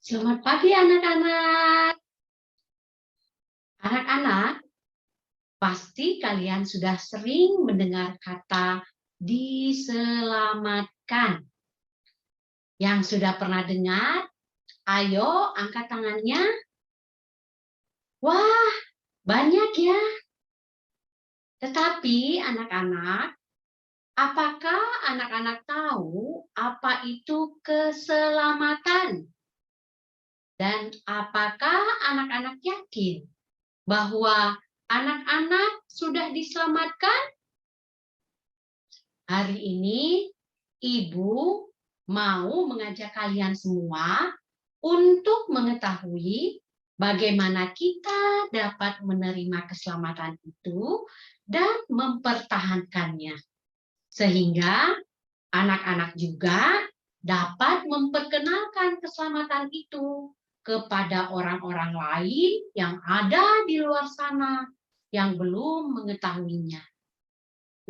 Selamat pagi anak-anak. Anak-anak, pasti kalian sudah sering mendengar kata diselamatkan. Yang sudah pernah dengar, ayo angkat tangannya. Wah, banyak ya. Tetapi anak-anak, apakah anak-anak tahu apa itu keselamatan? Dan apakah anak-anak yakin bahwa anak-anak sudah diselamatkan? Hari ini Ibu mau mengajak kalian semua untuk mengetahui bagaimana kita dapat menerima keselamatan itu dan mempertahankannya. Sehingga anak-anak juga dapat memperkenalkan keselamatan itu kepada orang-orang lain yang ada di luar sana yang belum mengetahuinya.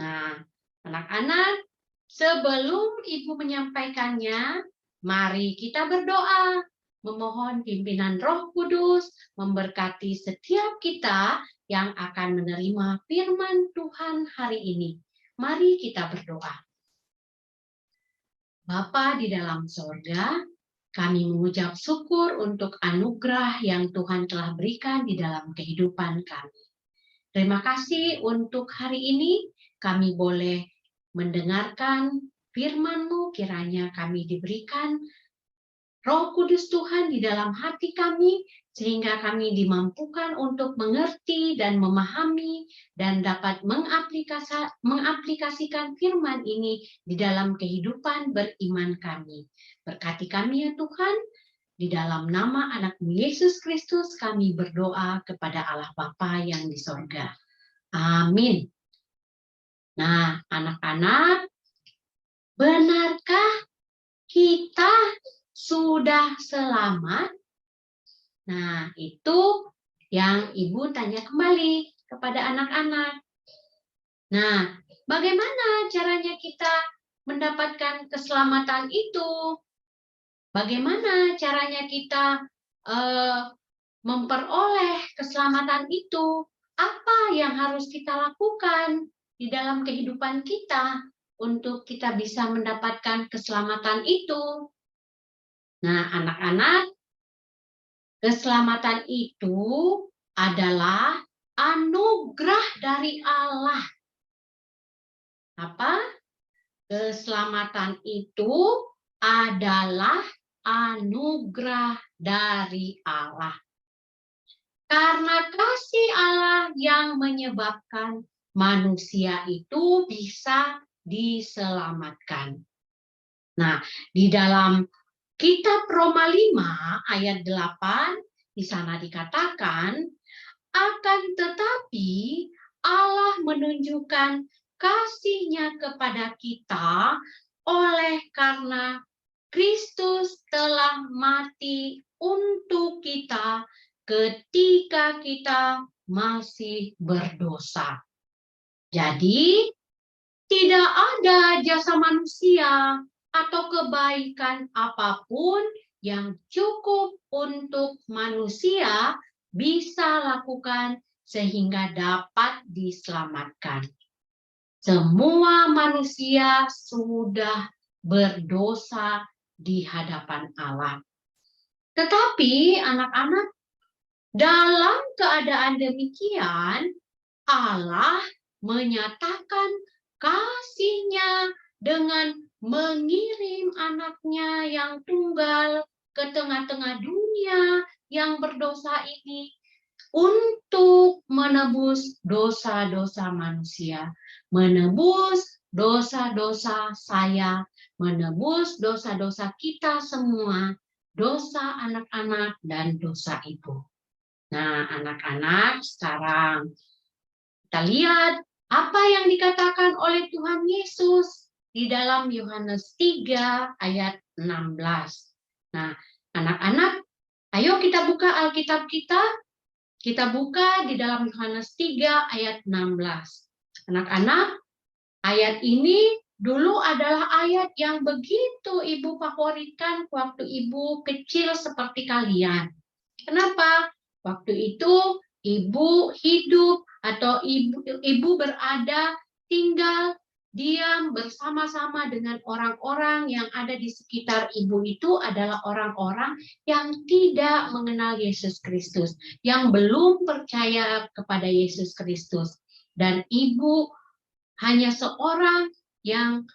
Nah, anak-anak, sebelum Ibu menyampaikannya, mari kita berdoa, memohon pimpinan Roh Kudus memberkati setiap kita yang akan menerima firman Tuhan hari ini. Mari kita berdoa. Bapa di dalam sorga, kami mengucap syukur untuk anugerah yang Tuhan telah berikan di dalam kehidupan kami. Terima kasih untuk hari ini kami boleh mendengarkan firman-Mu, kiranya kami diberikan Roh Kudus Tuhan di dalam hati kami, sehingga kami dimampukan untuk mengerti dan memahami dan dapat mengaplikasikan firman ini di dalam kehidupan beriman kami. Berkati kami ya Tuhan, di dalam nama anak-Mu Yesus Kristus kami berdoa kepada Allah Bapa yang di sorga. Amin. Nah, anak-anak, benarkah kita sudah selamat? Nah, itu yang Ibu tanya kembali kepada anak-anak. Nah, bagaimana caranya kita mendapatkan keselamatan itu? Bagaimana caranya kita memperoleh keselamatan itu? Apa yang harus kita lakukan di dalam kehidupan kita untuk kita bisa mendapatkan keselamatan itu? Nah, anak-anak, keselamatan itu adalah anugerah dari Allah. Apa? Keselamatan itu adalah anugerah dari Allah. Karena kasih Allah yang menyebabkan manusia itu bisa diselamatkan. Nah, di dalam Kitab Roma 5 ayat 8 di sana dikatakan, akan tetapi Allah menunjukkan kasih-Nya kepada kita oleh karena Kristus telah mati untuk kita ketika kita masih berdosa. Jadi, tidak ada jasa manusia atau kebaikan apapun yang cukup untuk manusia bisa lakukan sehingga dapat diselamatkan. Semua manusia sudah berdosa di hadapan Allah. Tetapi anak-anak, dalam keadaan demikian, Allah menyatakan kasih-Nya dengan mengirim anaknya yang tunggal ke tengah-tengah dunia yang berdosa ini untuk menebus dosa-dosa manusia, menebus dosa-dosa saya, menebus dosa-dosa kita semua, dosa anak-anak dan dosa ibu. Nah, anak-anak, sekarang kita lihat apa yang dikatakan oleh Tuhan Yesus di dalam Yohanes 3 ayat 16. Nah, anak-anak, ayo kita buka Alkitab kita. Kita buka di dalam Yohanes 3 ayat 16. Anak-anak, ayat ini dulu adalah ayat yang begitu ibu favoritkan waktu ibu kecil seperti kalian. Kenapa? Waktu itu ibu hidup atau ibu berada, tinggal, diam bersama-sama dengan orang-orang yang ada di sekitar ibu itu adalah orang-orang yang tidak mengenal Yesus Kristus, yang belum percaya kepada Yesus Kristus. Dan ibu hanya seorang yang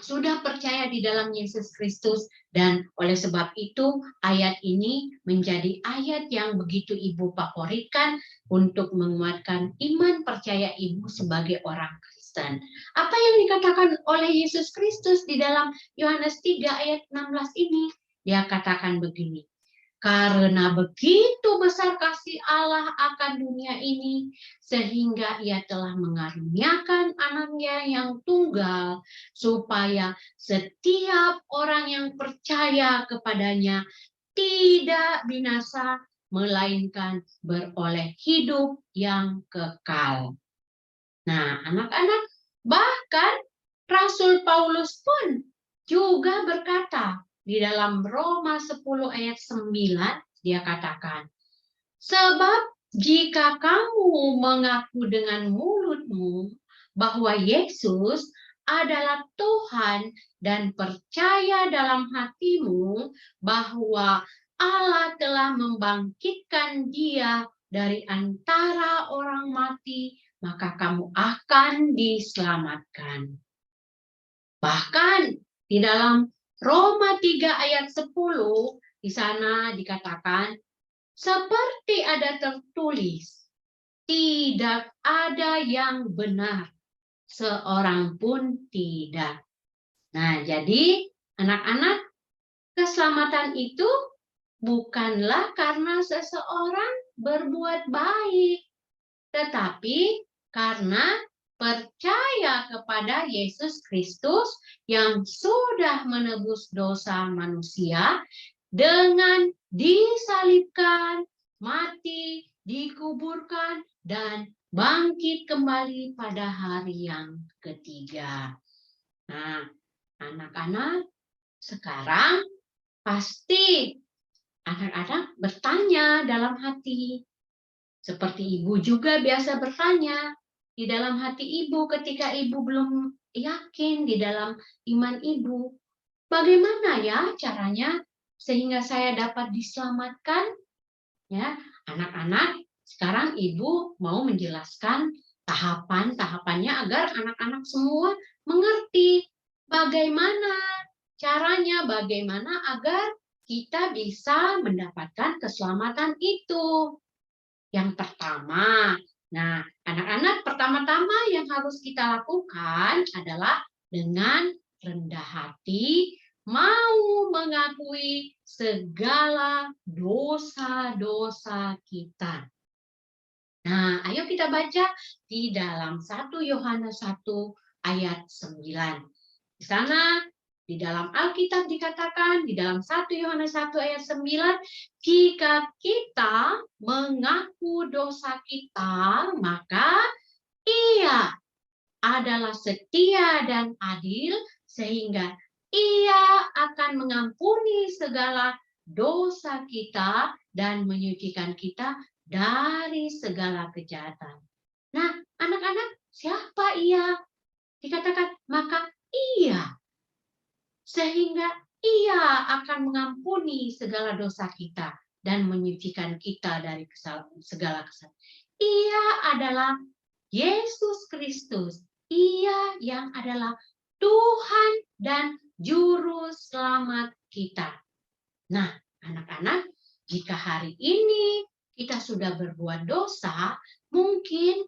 sudah percaya di dalam Yesus Kristus, dan oleh sebab itu ayat ini menjadi ayat yang begitu ibu favoritkan untuk menguatkan iman percaya ibu sebagai orang Kristen. Apa yang dikatakan oleh Yesus Kristus di dalam Yohanes 3 ayat 16 ini? Dia katakan begini, karena begitu besar kasih Allah akan dunia ini, sehingga ia telah mengaruniakan anaknya yang tunggal, supaya setiap orang yang percaya kepadanya tidak binasa, melainkan beroleh hidup yang kekal. Nah, anak-anak, bahkan Rasul Paulus pun juga berkata, di dalam Roma 10 ayat 9, dia katakan, sebab jika kamu mengaku dengan mulutmu bahwa Yesus adalah Tuhan dan percaya dalam hatimu bahwa Allah telah membangkitkan dia dari antara orang mati, maka kamu akan diselamatkan. Bahkan di dalam Roma 3 ayat 10, di sana dikatakan, seperti ada tertulis, tidak ada yang benar, seorang pun tidak. Nah, jadi anak-anak, keselamatan itu bukanlah karena seseorang berbuat baik, tetapi karena percaya kepada Yesus Kristus yang sudah menebus dosa manusia dengan disalibkan, mati, dikuburkan, dan bangkit kembali pada hari yang ketiga. Nah, anak-anak, sekarang pasti anak-anak bertanya dalam hati, seperti ibu juga biasa bertanya di dalam hati ibu ketika ibu belum yakin di dalam iman ibu. Bagaimana ya caranya sehingga saya dapat diselamatkan? Ya, anak-anak, sekarang ibu mau menjelaskan tahapan-tahapannya agar anak-anak semua mengerti bagaimana caranya, bagaimana agar kita bisa mendapatkan keselamatan itu. Yang pertama, nah anak-anak, pertama-tama yang harus kita lakukan adalah dengan rendah hati mau mengakui segala dosa-dosa kita. Nah, ayo kita baca di dalam 1 Yohanes 1 ayat 9. Di sana di dalam Alkitab dikatakan, di dalam 1 Yohanes 1 ayat 9, jika kita mengaku dosa kita, maka Ia adalah setia dan adil, sehingga Ia akan mengampuni segala dosa kita dan menyucikan kita dari segala kejahatan. Nah, anak-anak, siapa Ia? Dikatakan, maka Ia, sehingga Ia akan mengampuni segala dosa kita dan menyucikan kita dari segala kesalahan. Ia adalah Yesus Kristus. Ia yang adalah Tuhan dan Juru Selamat kita. Nah, anak-anak, jika hari ini kita sudah berbuat dosa, mungkin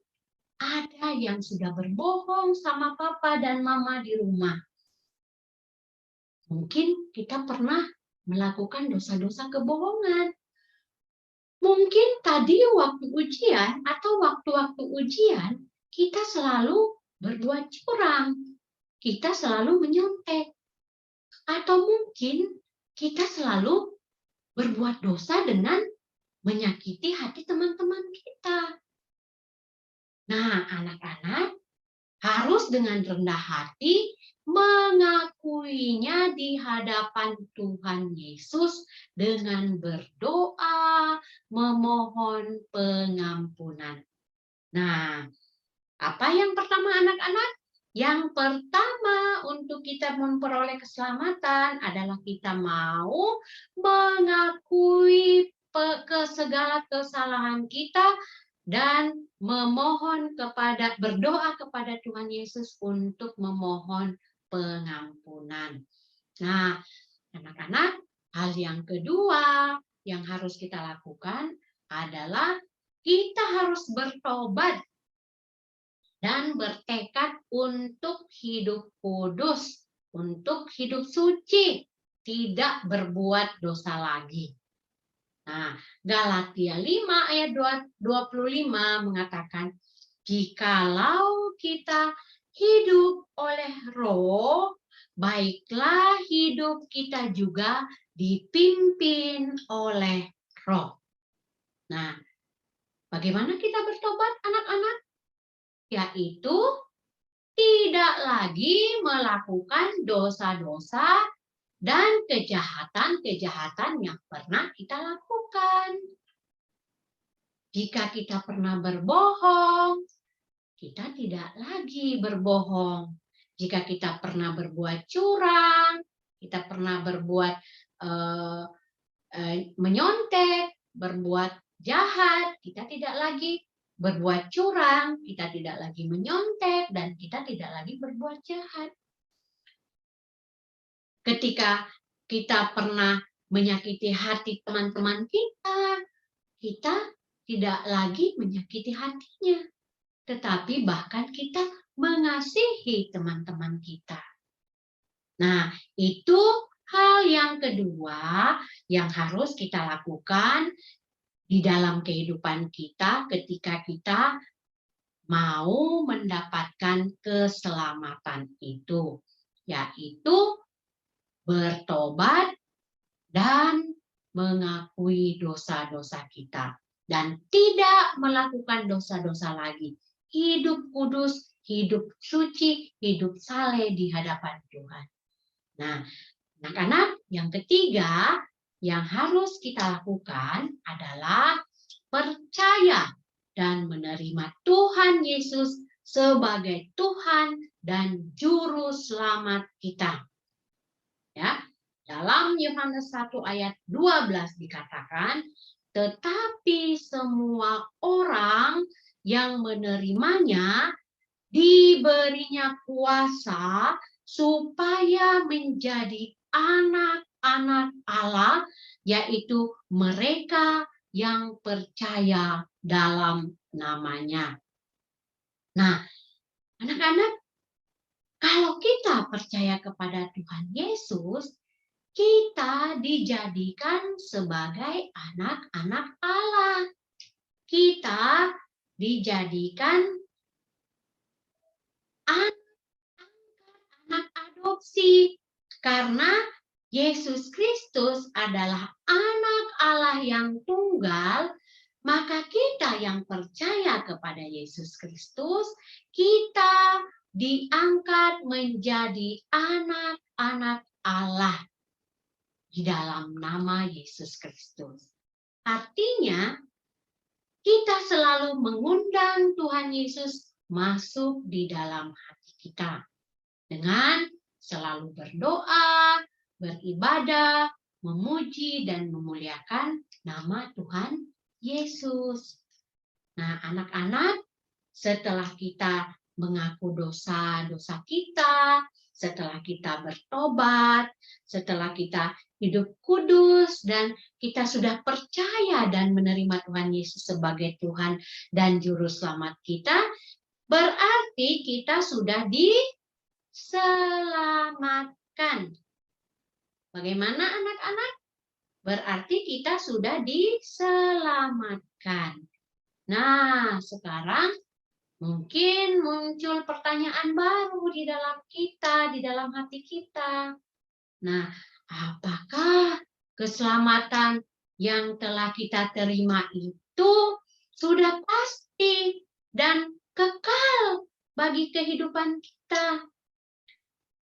ada yang sudah berbohong sama papa dan mama di rumah. Mungkin kita pernah melakukan dosa-dosa kebohongan. Mungkin tadi waktu ujian atau waktu-waktu ujian, kita selalu berbuat curang. Kita selalu menyontek. Atau mungkin kita selalu berbuat dosa dengan menyakiti hati teman-teman kita. Nah, anak-anak, harus dengan rendah hati mengakuinya di hadapan Tuhan Yesus dengan berdoa, memohon pengampunan. Nah, apa yang pertama anak-anak? Yang pertama untuk kita memperoleh keselamatan adalah kita mau mengakui segala kesalahan kita dan berdoa kepada Tuhan Yesus untuk memohon pengampunan. Nah, anak-anak, hal yang kedua yang harus kita lakukan adalah kita harus bertobat dan bertekad untuk hidup kudus, untuk hidup suci, tidak berbuat dosa lagi. Nah, Galatia 5 ayat 25 mengatakan, jikalau kita hidup oleh Roh, baiklah hidup kita juga dipimpin oleh Roh. Nah, bagaimana kita bertobat anak-anak? Yaitu tidak lagi melakukan dosa-dosa dan kejahatan-kejahatan yang pernah kita lakukan. Jika kita pernah berbohong, kita tidak lagi berbohong. Jika kita pernah berbuat curang, kita pernah berbuat menyontek, berbuat jahat, kita tidak lagi berbuat curang, kita tidak lagi menyontek, dan kita tidak lagi berbuat jahat. Ketika kita pernah menyakiti hati teman-teman kita tidak lagi menyakiti hatinya, tetapi bahkan kita mengasihi teman-teman kita. Nah, itu hal yang kedua yang harus kita lakukan di dalam kehidupan kita ketika kita mau mendapatkan keselamatan itu, yaitu bertobat dan mengakui dosa-dosa kita dan tidak melakukan dosa-dosa lagi. Hidup kudus, hidup suci, hidup saleh di hadapan Tuhan. Nah, anak-anak, yang ketiga yang harus kita lakukan adalah percaya dan menerima Tuhan Yesus sebagai Tuhan dan Juru Selamat kita. Ya, dalam Yohanes 1 ayat 12 dikatakan, tetapi semua orang yang menerimanya diberinya kuasa supaya menjadi anak-anak Allah, yaitu mereka yang percaya dalam namanya. Nah, anak-anak, kalau kita percaya kepada Tuhan Yesus, kita dijadikan sebagai anak-anak Allah. Kita dijadikan anak adopsi karena Yesus Kristus adalah anak Allah yang tunggal, maka kita yang percaya kepada Yesus Kristus, kita diangkat menjadi anak-anak Allah di dalam nama Yesus Kristus. Artinya, kita selalu mengundang Tuhan Yesus masuk di dalam hati kita dengan selalu berdoa, beribadah, memuji, dan memuliakan nama Tuhan Yesus. Nah, anak-anak, setelah kita mengaku dosa-dosa kita, setelah kita bertobat, setelah kita hidup kudus, dan kita sudah percaya dan menerima Tuhan Yesus sebagai Tuhan dan Juru Selamat kita, berarti kita sudah diselamatkan. Bagaimana anak-anak? Berarti kita sudah diselamatkan. Nah, sekarang mungkin muncul pertanyaan baru di dalam kita, di dalam hati kita. Nah, apakah keselamatan yang telah kita terima itu sudah pasti dan kekal bagi kehidupan kita.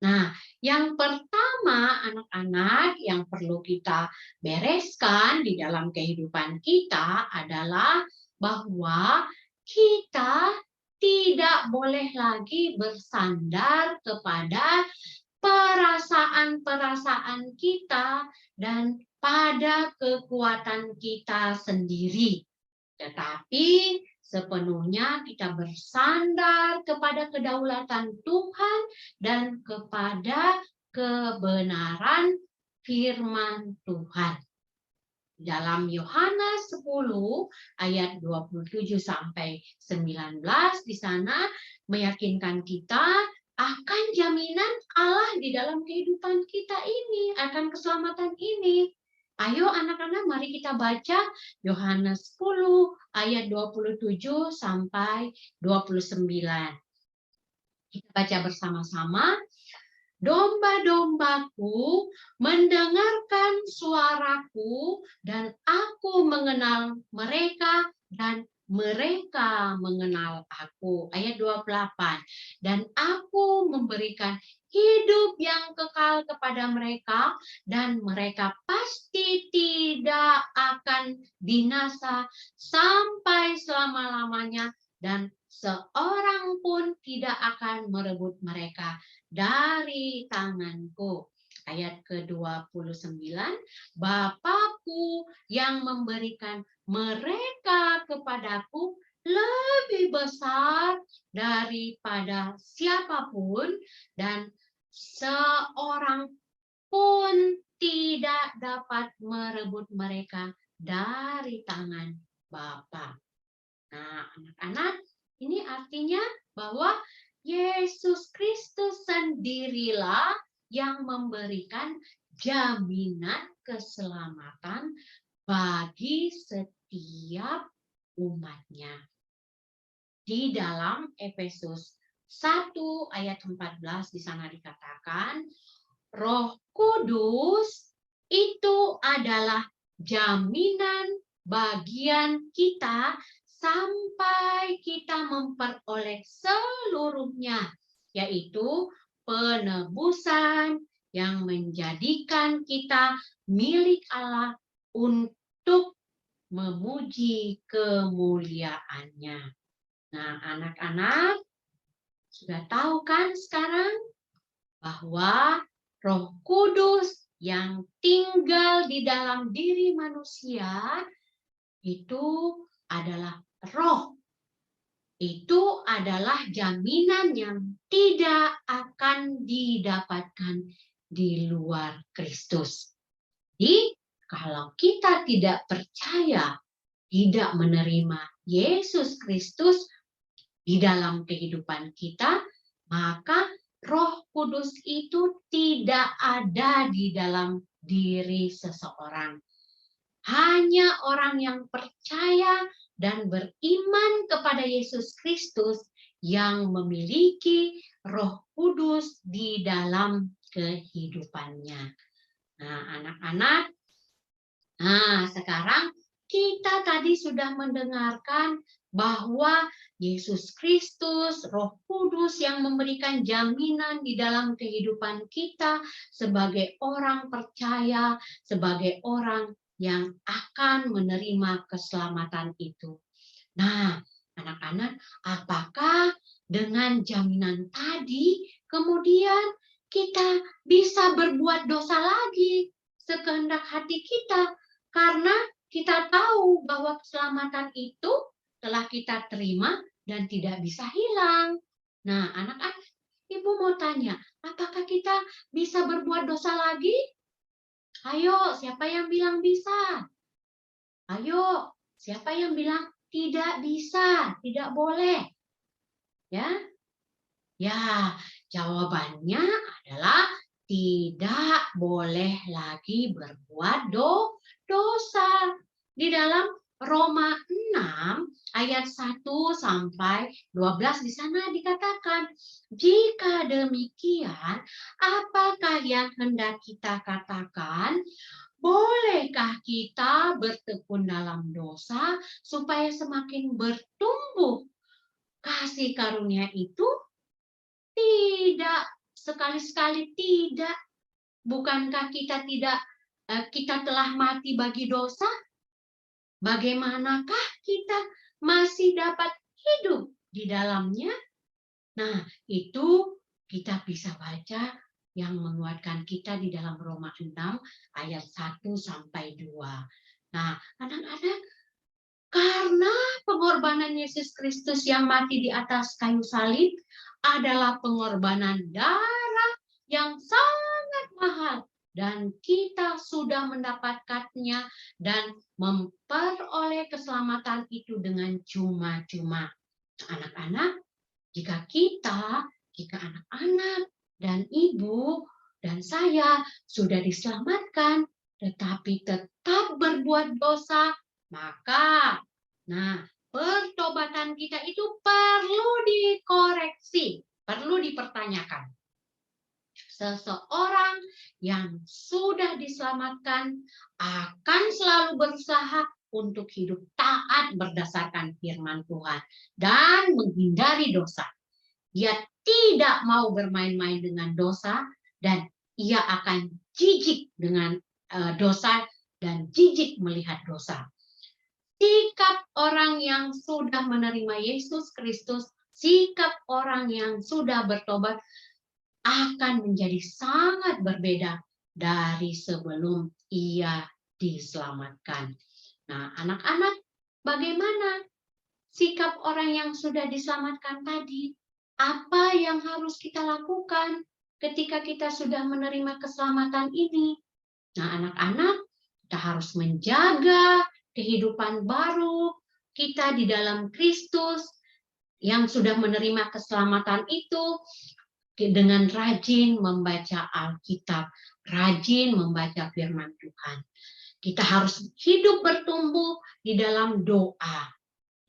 Nah, yang pertama anak-anak yang perlu kita bereskan di dalam kehidupan kita adalah bahwa kita tidak boleh lagi bersandar kepada perasaan-perasaan kita dan pada kekuatan kita sendiri. Tetapi sepenuhnya kita bersandar kepada kedaulatan Tuhan dan kepada kebenaran firman Tuhan. Dalam Yohanes 10 ayat 27 sampai 19 di sana meyakinkan kita akan jaminan Allah di dalam kehidupan kita ini, akan keselamatan ini. Ayo anak-anak, mari kita baca Yohanes 10 ayat 27 sampai 29. Kita baca bersama-sama. Domba-dombaku mendengarkan suaraku dan aku mengenal mereka dan mereka mengenal aku. Ayat 28. Dan aku memberikan hidup yang kekal kepada mereka dan mereka pasti tidak akan binasa sampai selama-lamanya dan seorang pun tidak akan merebut mereka dari tanganku. Ayat ke-29, Bapakku yang memberikan mereka kepadaku lebih besar daripada siapapun dan seorang pun tidak dapat merebut mereka dari tangan Bapa. Nah, anak-anak, ini artinya bahwa Yesus Kristus sendirilah yang memberikan jaminan keselamatan bagi setiap umatnya. Di dalam Efesus 1 ayat 14 di sana dikatakan, Roh Kudus itu adalah jaminan bagian kita sampai kita memperoleh seluruhnya, yaitu penebusan yang menjadikan kita milik Allah untuk memuji kemuliaannya. Nah, anak-anak sudah tahu kan sekarang bahwa Roh Kudus yang tinggal di dalam diri manusia itu adalah roh. Itu adalah jaminan yang tidak akan didapatkan di luar Kristus. Jadi, kalau kita tidak percaya, tidak menerima Yesus Kristus di dalam kehidupan kita, maka Roh Kudus itu tidak ada di dalam diri seseorang. Hanya orang yang percaya dan beriman kepada Yesus Kristus yang memiliki Roh Kudus di dalam kehidupannya. Nah, anak-anak, sekarang kita tadi sudah mendengarkan bahwa Yesus Kristus, Roh Kudus yang memberikan jaminan di dalam kehidupan kita sebagai orang percaya, sebagai orang yang akan menerima keselamatan itu. Nah, anak-anak, apakah dengan jaminan tadi kemudian kita bisa berbuat dosa lagi sekehendak hati kita karena kita tahu bahwa keselamatan itu telah kita terima dan tidak bisa hilang. Nah, anak-anak, Ibu mau tanya, apakah kita bisa berbuat dosa lagi? Ayo, siapa yang bilang bisa? Ayo, siapa yang bilang tidak bisa, tidak boleh? Ya, ya, jawabannya adalah tidak boleh lagi berbuat dosa. Di dalam Roma 6 ayat 1 sampai 12 di sana dikatakan, jika demikian, apakah yang hendak kita katakan? Bolehkah kita bertekun dalam dosa supaya semakin bertumbuh? kasih karunia itu tidak, sekali-sekali tidak. Bukankah kita telah mati bagi dosa? Bagaimanakah kita masih dapat hidup di dalamnya? Nah, itu kita bisa baca yang menguatkan kita di dalam Roma 6 ayat 1 sampai 2. Nah, anak-anak, karena pengorbanan Yesus Kristus yang mati di atas kayu salib adalah pengorbanan darah yang sangat mahal, dan kita sudah mendapatkannya dan memperoleh keselamatan itu dengan cuma-cuma. Anak-anak, jika anak-anak dan ibu dan saya sudah diselamatkan, tetapi tetap berbuat dosa, maka pertobatan kita itu perlu dikoreksi, perlu dipertanyakan. Seseorang yang sudah diselamatkan akan selalu berusaha untuk hidup taat berdasarkan firman Tuhan dan menghindari dosa. Dia tidak mau bermain-main dengan dosa, dan ia akan jijik dengan dosa dan jijik melihat dosa. Sikap orang yang sudah menerima Yesus Kristus, sikap orang yang sudah bertobat akan menjadi sangat berbeda dari sebelum ia diselamatkan. Nah, anak-anak, bagaimana sikap orang yang sudah diselamatkan tadi? Apa yang harus kita lakukan ketika kita sudah menerima keselamatan ini? Nah, anak-anak, kita harus menjaga kehidupan baru kita di dalam Kristus yang sudah menerima keselamatan itu dengan rajin membaca Alkitab, rajin membaca firman Tuhan. Kita harus hidup bertumbuh di dalam doa.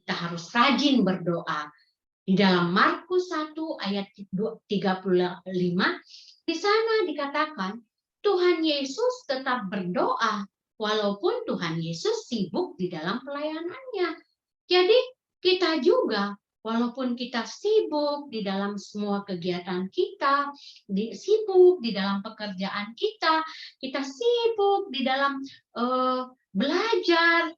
Kita harus rajin berdoa. Di dalam Markus 1 ayat 35, di sana dikatakan Tuhan Yesus tetap berdoa walaupun Tuhan Yesus sibuk di dalam pelayanannya. Jadi kita juga, walaupun kita sibuk di dalam semua kegiatan kita, sibuk di dalam pekerjaan kita sibuk di dalam belajar,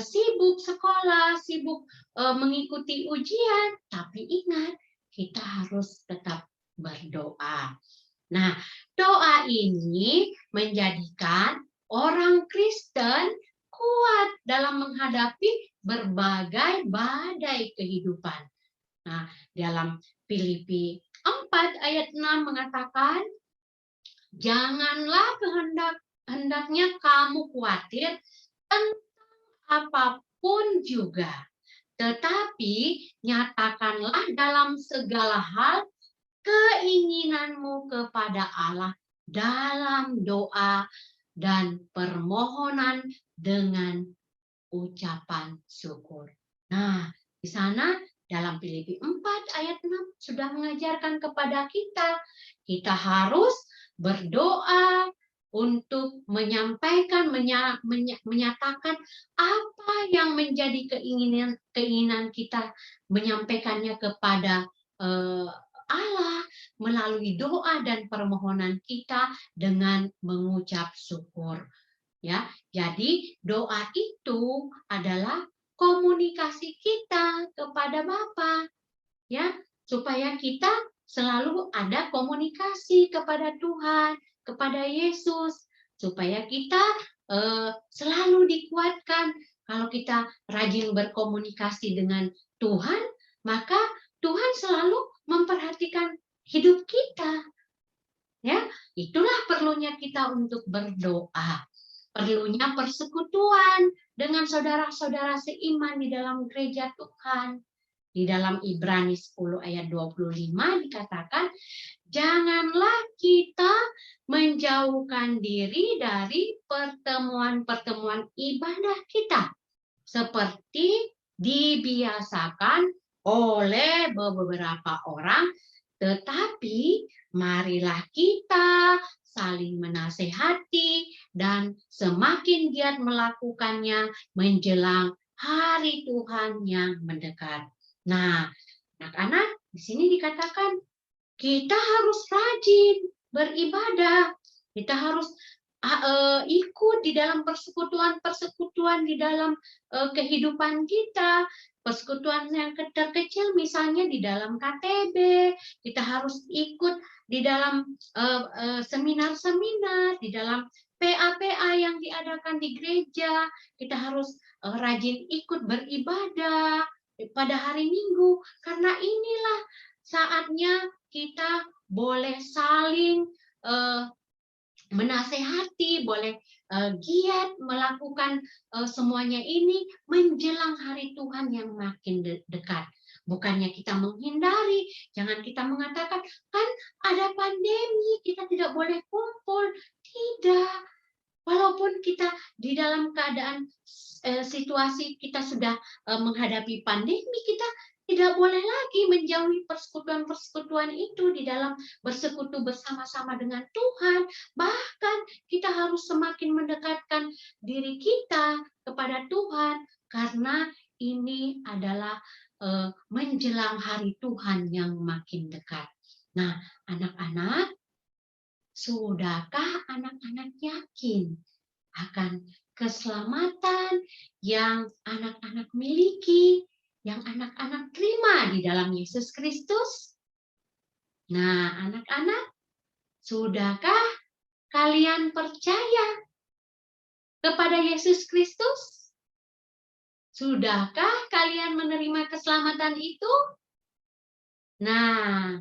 sibuk sekolah, sibuk mengikuti ujian, tapi ingat, kita harus tetap berdoa. Nah, doa ini menjadikan orang Kristen kuat dalam menghadapi berbagai badai kehidupan. Nah, dalam Filipi 4 ayat 6 mengatakan, janganlah hendaknya kamu khawatir tentang apapun juga, tetapi nyatakanlah dalam segala hal keinginanmu kepada Allah dalam doa dan permohonan dengan ucapan syukur. Nah, di sana dalam Filipi 4 ayat 6 sudah mengajarkan kepada kita harus berdoa untuk menyampaikan, menyatakan apa yang menjadi keinginan kita, menyampaikannya kepada Allah melalui doa dan permohonan kita dengan mengucap syukur. Ya, jadi doa itu adalah komunikasi kita kepada Bapa, ya, supaya kita selalu ada komunikasi kepada Tuhan, kepada Yesus, supaya kita selalu dikuatkan. Kalau kita rajin berkomunikasi dengan Tuhan, maka Tuhan selalu memperhatikan hidup kita. Ya, itulah perlunya kita untuk berdoa. Perlunya persekutuan dengan saudara-saudara seiman di dalam gereja Tuhan. Di dalam Ibrani 10 ayat 25 dikatakan, janganlah kita menjauhkan diri dari pertemuan-pertemuan ibadah kita, seperti dibiasakan oleh beberapa orang, tetapi marilah kita saling menasehati dan semakin giat melakukannya menjelang hari Tuhan yang mendekat. Nah, Anak-anak, di sini dikatakan kita harus rajin beribadah. Kita harus ikut di dalam persekutuan-persekutuan di dalam kehidupan kita. Persekutuan yang terkecil misalnya di dalam KTB, kita harus ikut di dalam seminar-seminar, di dalam PA-PA yang diadakan di gereja. Kita harus rajin ikut beribadah pada hari Minggu, karena inilah saatnya kita boleh saling menasehati, boleh giat melakukan semuanya ini menjelang hari Tuhan yang makin dekat. Bukannya kita menghindari, jangan kita mengatakan, kan ada pandemi, kita tidak boleh kumpul. Tidak. Walaupun kita di dalam keadaan situasi kita sudah menghadapi pandemi, kita tidak boleh lagi menjauhi persekutuan-persekutuan itu di dalam bersekutu bersama-sama dengan Tuhan. Bahkan kita harus semakin mendekatkan diri kita kepada Tuhan, karena ini adalah menjelang hari Tuhan yang makin dekat. Nah, anak-anak, sudahkah anak-anak yakin akan keselamatan yang anak-anak miliki, yang anak-anak terima di dalam Yesus Kristus? Nah, anak-anak, sudahkah kalian percaya kepada Yesus Kristus? Sudahkah kalian menerima keselamatan itu? Nah,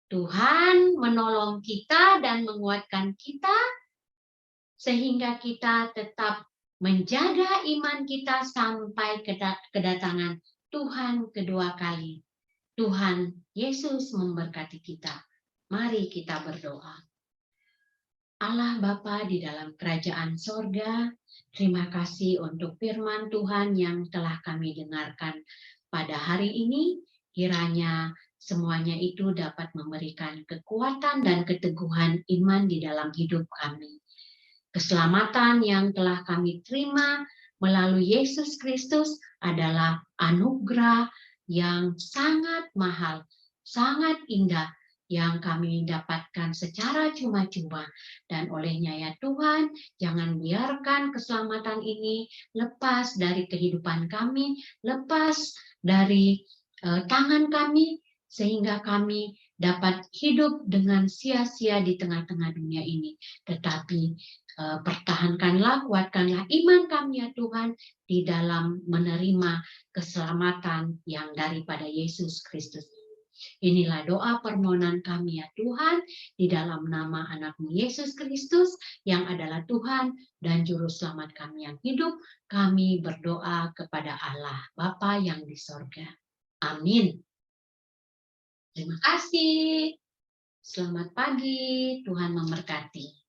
Tuhan menolong kita dan menguatkan kita sehingga kita tetap menjaga iman kita sampai kedatangan Tuhan kedua kali. Tuhan Yesus memberkati kita. Mari kita berdoa. Allah Bapa di dalam kerajaan sorga, terima kasih untuk firman Tuhan yang telah kami dengarkan pada hari ini. Kiranya semuanya itu dapat memberikan kekuatan dan keteguhan iman di dalam hidup kami. Keselamatan yang telah kami terima melalui Yesus Kristus adalah anugerah yang sangat mahal, sangat indah, yang kami dapatkan secara cuma-cuma. Dan olehnya ya Tuhan, jangan biarkan keselamatan ini lepas dari kehidupan kami, lepas dari tangan kami, sehingga kami dapat hidup dengan sia-sia di tengah-tengah dunia ini. Tetapi pertahankanlah, kuatkanlah iman kami ya Tuhan di dalam menerima keselamatan yang daripada Yesus Kristus. Inilah doa permohonan kami ya Tuhan, di dalam nama anak-Mu Yesus Kristus yang adalah Tuhan dan Juru Selamat kami yang hidup. Kami berdoa kepada Allah Bapa yang di sorga. Amin. Terima kasih. Selamat pagi, Tuhan memberkati.